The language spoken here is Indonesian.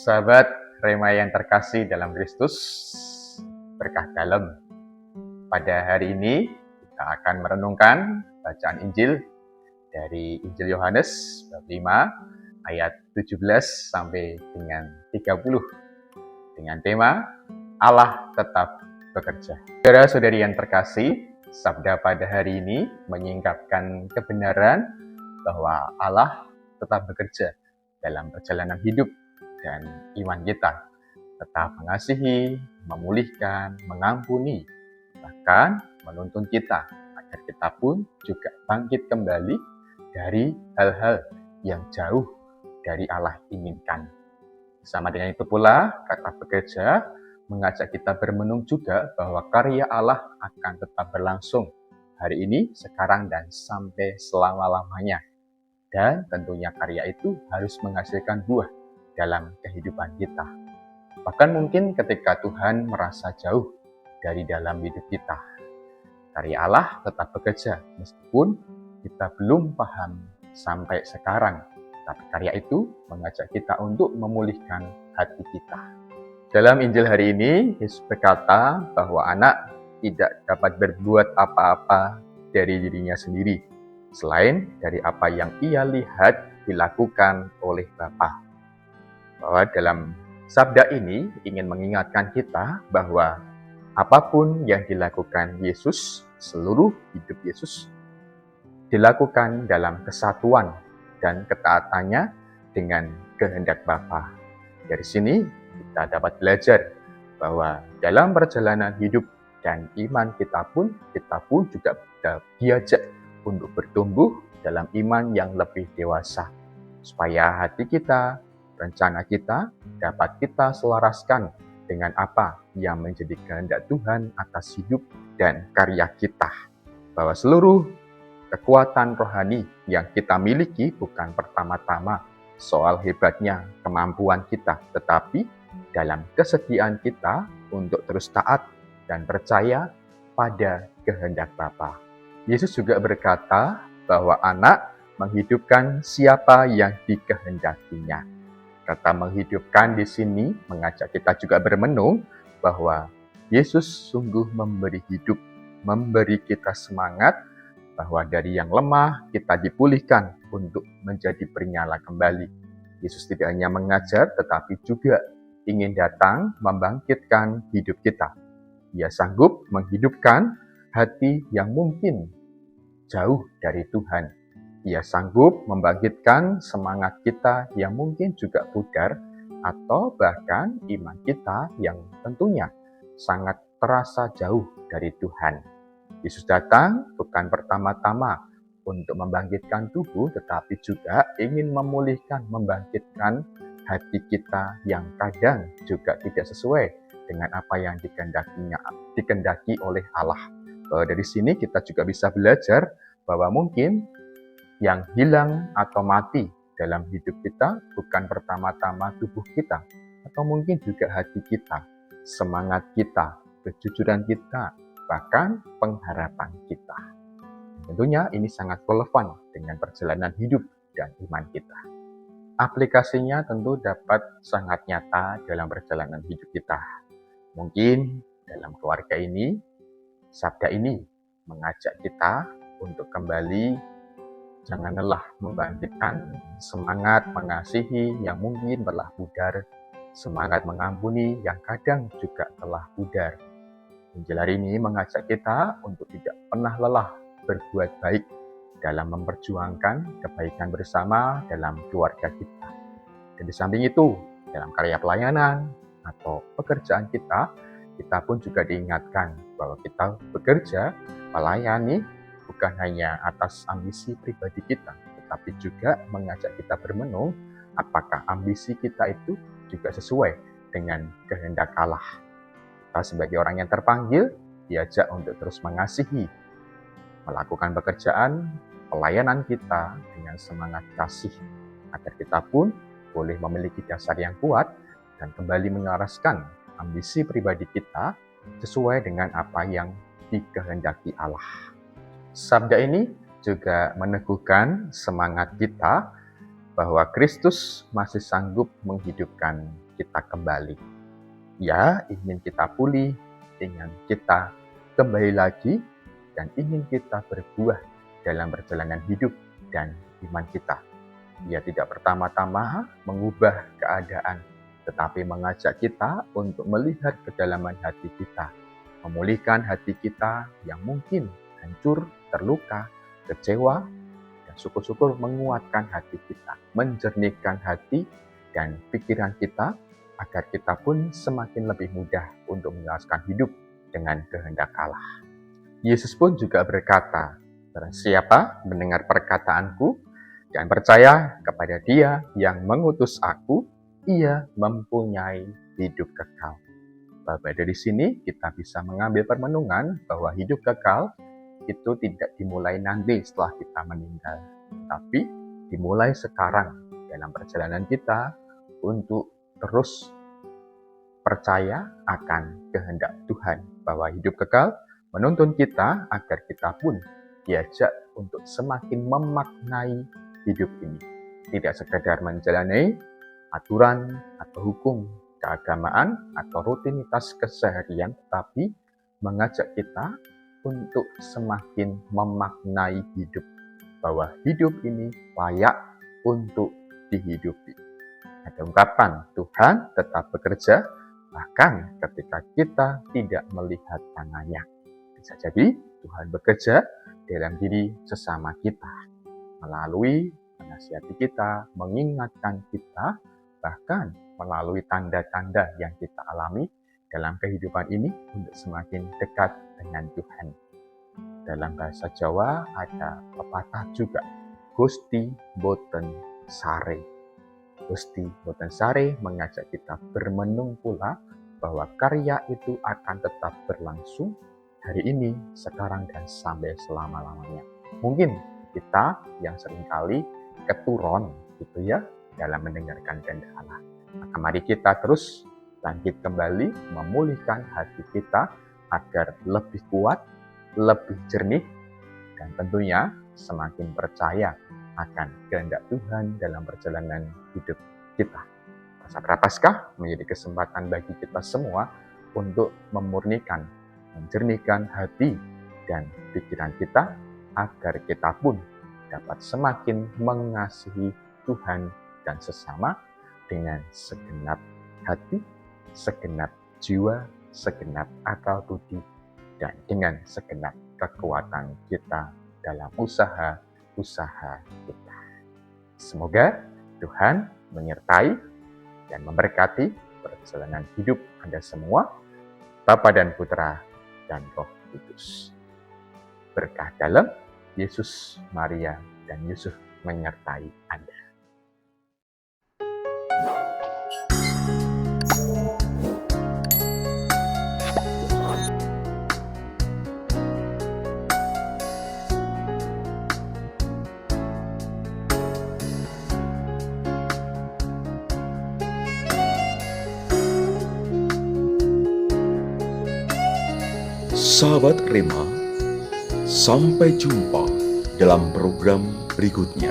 Sahabat Rema yang terkasih dalam Kristus, berkah dalam. Pada hari ini kita akan merenungkan bacaan Injil dari Injil Yohanes bab 5 ayat 17 sampai dengan 30 dengan tema Allah tetap bekerja. Saudara-saudari yang terkasih, sabda pada hari ini menyingkapkan kebenaran bahwa Allah tetap bekerja dalam perjalanan hidup dan iman kita, tetap mengasihi, memulihkan, mengampuni, bahkan menuntun kita agar kita pun juga bangkit kembali dari hal-hal yang jauh dari Allah inginkan. Sama dengan itu pula, kata bekerja mengajak kita bermenung juga bahwa karya Allah akan tetap berlangsung hari ini, sekarang, dan sampai selama-lamanya. Dan tentunya karya itu harus menghasilkan buah dalam kehidupan kita. Bahkan mungkin ketika Tuhan merasa jauh dari dalam hidup kita, karya Allah tetap bekerja meskipun kita belum paham sampai sekarang. Tapi karya itu mengajak kita untuk memulihkan hati kita. Dalam Injil hari ini, Yesus berkata bahwa anak tidak dapat berbuat apa-apa dari dirinya sendiri, selain dari apa yang ia lihat dilakukan oleh Bapa. Bahwa dalam sabda ini ingin mengingatkan kita bahwa apapun yang dilakukan Yesus, seluruh hidup Yesus dilakukan dalam kesatuan dan ketaatannya dengan kehendak Bapa. Dari sini kita dapat belajar bahwa dalam perjalanan hidup dan iman kita pun juga diajak untuk bertumbuh dalam iman yang lebih dewasa, supaya hati kita, rencana kita dapat kita selaraskan dengan apa yang menjadi kehendak Tuhan atas hidup dan karya kita. Bahwa seluruh kekuatan rohani yang kita miliki bukan pertama-tama soal hebatnya kemampuan kita, tetapi dalam kesediaan kita untuk terus taat dan percaya pada kehendak Bapa. Yesus juga berkata bahwa anak menghidupkan siapa yang dikehendakinya. Kata menghidupkan di sini mengajak kita juga bermenung bahwa Yesus sungguh memberi hidup, memberi kita semangat bahwa dari yang lemah kita dipulihkan untuk menjadi bernyala kembali. Yesus tidak hanya mengajar tetapi juga ingin datang membangkitkan hidup kita. Ia sanggup menghidupkan hati yang mungkin jauh dari Tuhan. Ia sanggup membangkitkan semangat kita yang mungkin juga pudar, atau bahkan iman kita yang tentunya sangat terasa jauh dari Tuhan. Yesus datang bukan pertama-tama untuk membangkitkan tubuh, tetapi juga ingin memulihkan, membangkitkan hati kita yang kadang juga tidak sesuai dengan apa yang dikehendaki oleh Allah. Dari sini kita juga bisa belajar bahwa mungkin yang hilang atau mati dalam hidup kita bukan pertama-tama tubuh kita, atau mungkin juga hati kita, semangat kita, kejujuran kita, bahkan pengharapan kita. Tentunya ini sangat relevan dengan perjalanan hidup dan iman kita. Aplikasinya tentu dapat sangat nyata dalam perjalanan hidup kita. Mungkin dalam keluarga ini, sabda ini mengajak kita untuk kembali jangan lelah membangkitkan semangat mengasihi yang mungkin telah pudar, semangat mengampuni yang kadang juga telah pudar. Injil hari ini mengajak kita untuk tidak pernah lelah berbuat baik dalam memperjuangkan kebaikan bersama dalam keluarga kita. Dan di samping itu, dalam karya pelayanan atau pekerjaan kita pun juga diingatkan bahwa kita bekerja, melayani, bukan hanya atas ambisi pribadi kita, tetapi juga mengajak kita bermenung apakah ambisi kita itu juga sesuai dengan kehendak Allah. Kita sebagai orang yang terpanggil diajak untuk terus mengasihi, melakukan pekerjaan, pelayanan kita dengan semangat kasih, agar kita pun boleh memiliki dasar yang kuat dan kembali menyelaraskan ambisi pribadi kita sesuai dengan apa yang dikehendaki Allah. Sabda ini juga meneguhkan semangat kita bahwa Kristus masih sanggup menghidupkan kita kembali. Ia ingin kita pulih, ingin kita kembali lagi, dan ingin kita berbuah dalam perjalanan hidup dan iman kita. Ia tidak pertama-tama mengubah keadaan, tetapi mengajak kita untuk melihat kedalaman hati kita, memulihkan hati kita yang mungkin hancur, terluka, kecewa, dan syukur-syukur menguatkan hati kita, menjernihkan hati dan pikiran kita, agar kita pun semakin lebih mudah untuk menjelaskan hidup dengan kehendak Allah. Yesus pun juga berkata, "Barang siapa mendengar perkataanku dan percaya kepada Dia yang mengutus aku, ia mempunyai hidup kekal." Bapak, dari sini kita bisa mengambil permenungan bahwa hidup kekal itu tidak dimulai nanti setelah kita meninggal, tapi dimulai sekarang dalam perjalanan kita untuk terus percaya akan kehendak Tuhan, bahwa hidup kekal menuntun kita agar kita pun diajak untuk semakin memaknai hidup ini. Tidak sekadar menjalani aturan atau hukum keagamaan atau rutinitas keseharian, tetapi mengajak kita untuk semakin memaknai hidup, bahwa hidup ini layak untuk dihidupi. Ada ungkapan, Tuhan tetap bekerja bahkan ketika kita tidak melihat tangannya. Bisa jadi Tuhan bekerja dalam diri sesama kita, melalui menasihati kita, mengingatkan kita, bahkan melalui tanda-tanda yang kita alami dalam kehidupan ini untuk semakin dekat dengan Tuhan. Dalam bahasa Jawa ada pepatah juga, Gusti Boten Sare. Gusti Boten Sare mengajak kita bermenung pula bahwa karya itu akan tetap berlangsung hari ini, sekarang, dan sampai selama-lamanya. Mungkin kita yang seringkali keturun gitu ya dalam mendengarkan kehendak Allah. Maka mari kita terus bangkit kembali, memulihkan hati kita agar lebih kuat, lebih jernih, dan tentunya semakin percaya akan kehendak Tuhan dalam perjalanan hidup kita. Pasca Prapaskah menjadi kesempatan bagi kita semua untuk memurnikan, menjernihkan hati dan pikiran kita agar kita pun dapat semakin mengasihi Tuhan dan sesama dengan segenap hati, segenap jiwa, segenap akal budi, dan dengan segenap kekuatan kita dalam usaha-usaha kita. Semoga Tuhan menyertai dan memberkati perjalanan hidup Anda semua, Bapa dan Putra dan Roh Kudus. Berkah dalam Yesus, Maria, dan Yusuf menyertai Anda. Sahabat Rema, sampai jumpa dalam program berikutnya.